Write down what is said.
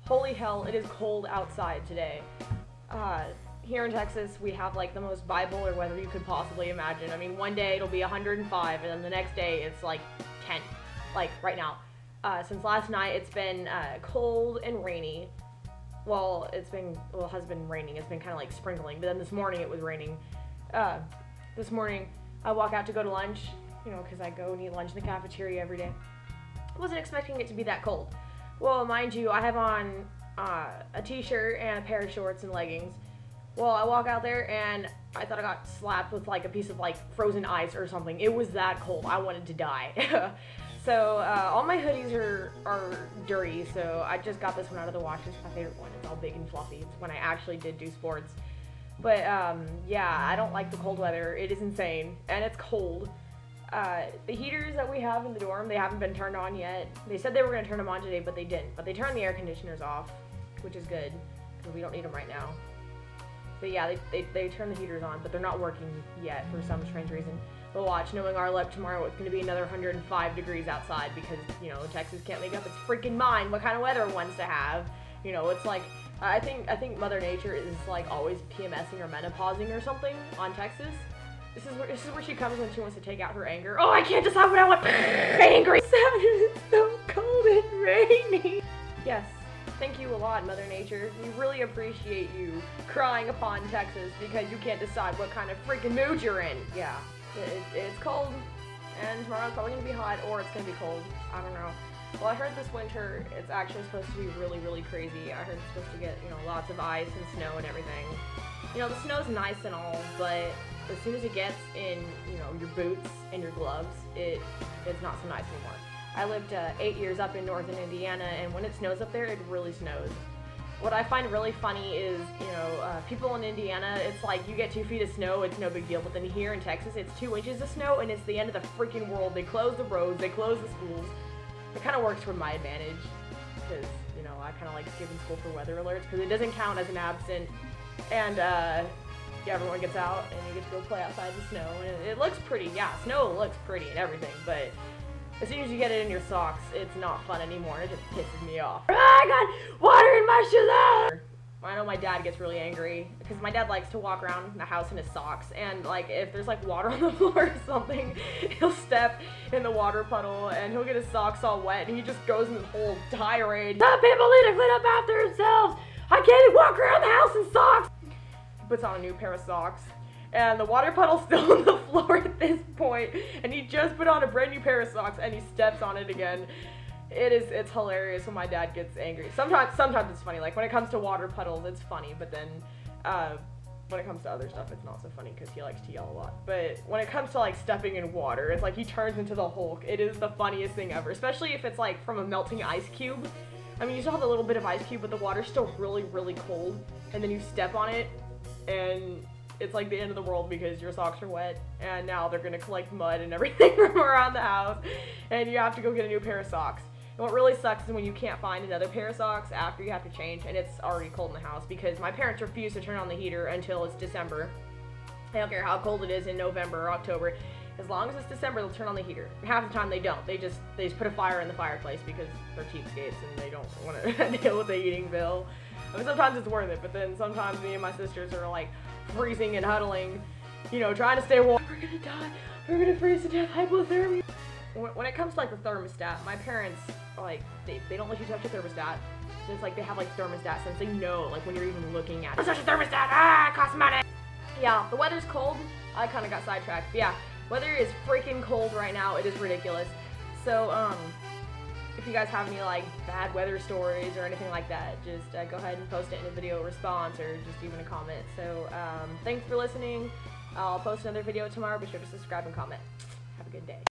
Holy hell, it is cold outside today. Here in Texas, we have like the most bipolar weather you could possibly imagine. I mean, one day it'll be 105, and then the next day it's like 10, like right now. Since last night, it's been cold and rainy. Well, it has been raining. It's been kind of like sprinkling, but then this morning it was raining. This morning, I walk out to go to lunch, you know, because I go and eat lunch in the cafeteria every day. I wasn't expecting it to be that cold. Well, mind you, I have on a t-shirt and a pair of shorts and leggings. Well, I walk out there and I thought I got slapped with like a piece of like frozen ice or something. It was that cold. I wanted to die. So all my hoodies are dirty, so I just got this one out of the wash. It's my favorite one. It's all big and fluffy. It's when I actually did do sports. But yeah, I don't like the cold weather. It is insane, and it's cold. The heaters that we have in the dorm, they haven't been turned on yet. They said they were going to turn them on today, but they didn't. But they turned the air conditioners off, which is good, because we don't need them right now. But yeah, they turned the heaters on, but they're not working yet for some strange reason. We'll watch, knowing our luck tomorrow, it's going to be another 105 degrees outside because, you know, Texas can't make up its freaking mind what kind of weather it wants to have. You know, it's like, I think Mother Nature is like always PMSing or menopausing or something on Texas. This is where she comes when she wants to take out her anger. Oh, I can't decide what I want. Angry. It's so cold and rainy. Yes. Thank you a lot, Mother Nature. We really appreciate you crying upon Texas because you can't decide what kind of freaking mood you're in. Yeah, it's cold, and tomorrow's probably going to be hot, or it's going to be cold. I don't know. Well, I heard this winter, it's actually supposed to be really, really crazy. I heard it's supposed to get, you know, lots of ice and snow and everything. You know, the snow's nice and all, but as soon as it gets in, you know, your boots and your gloves, it's not so nice anymore. I lived 8 years up in northern Indiana, and when it snows up there, it really snows. What I find really funny is, you know, people in Indiana, it's like you get 2 feet of snow, it's no big deal. But then here in Texas, it's 2 inches of snow, and it's the end of the freaking world. They close the roads, they close the schools. It kind of works for my advantage, because, you know, I kind of like skipping school for weather alerts, because it doesn't count as an absent. And, yeah, everyone gets out, and you get to go play outside in the snow, and it looks pretty. Yeah, snow looks pretty and everything, but as soon as you get it in your socks, it's not fun anymore. It just pisses me off. I got water in my shoes! I know my dad gets really angry, because my dad likes to walk around the house in his socks, and like if there's like water on the floor or something, he'll step in the water puddle and he'll get his socks all wet, and he just goes in this whole tirade. Some people need to clean up after themselves! I can't even walk around the house in socks! He puts on a new pair of socks, and the water puddle's still on the floor at this point, and he just put on a brand new pair of socks and he steps on it again. It's hilarious when my dad gets angry. Sometimes it's funny. Like when it comes to water puddles, it's funny, but then when it comes to other stuff, it's not so funny because he likes to yell a lot. But when it comes to like stepping in water, it's like he turns into the Hulk. It is the funniest thing ever, especially if it's like from a melting ice cube. I mean, you still have a little bit of ice cube, but the water's still really, really cold, and then you step on it, and it's like the end of the world because your socks are wet, and now they're gonna collect mud and everything from around the house, and you have to go get a new pair of socks. And what really sucks is when you can't find another pair of socks after you have to change, and it's already cold in the house, because my parents refuse to turn on the heater until it's December. They don't care how cold it is in November or October. As long as it's December, they'll turn on the heater. Half the time they don't. They just put a fire in the fireplace because they're cheapskates and they don't want to deal with the heating bill. I mean, sometimes it's worth it, but then sometimes me and my sisters are like freezing and huddling, you know, trying to stay warm. We're gonna die. We're gonna freeze to death. Hypothermia. When it comes to like the thermostat, my parents, like, they don't let you touch a thermostat. It's like they have like thermostat sense. They know, like, when you're even looking at it. Such a thermostat! Ah, it costs money! Yeah, the weather's cold. I kind of got sidetracked. But yeah, weather is freaking cold right now. It is ridiculous. So, if you guys have any like bad weather stories or anything like that, just go ahead and post it in a video response or just even a comment. So, thanks for listening. I'll post another video tomorrow. Be sure to subscribe and comment. Have a good day.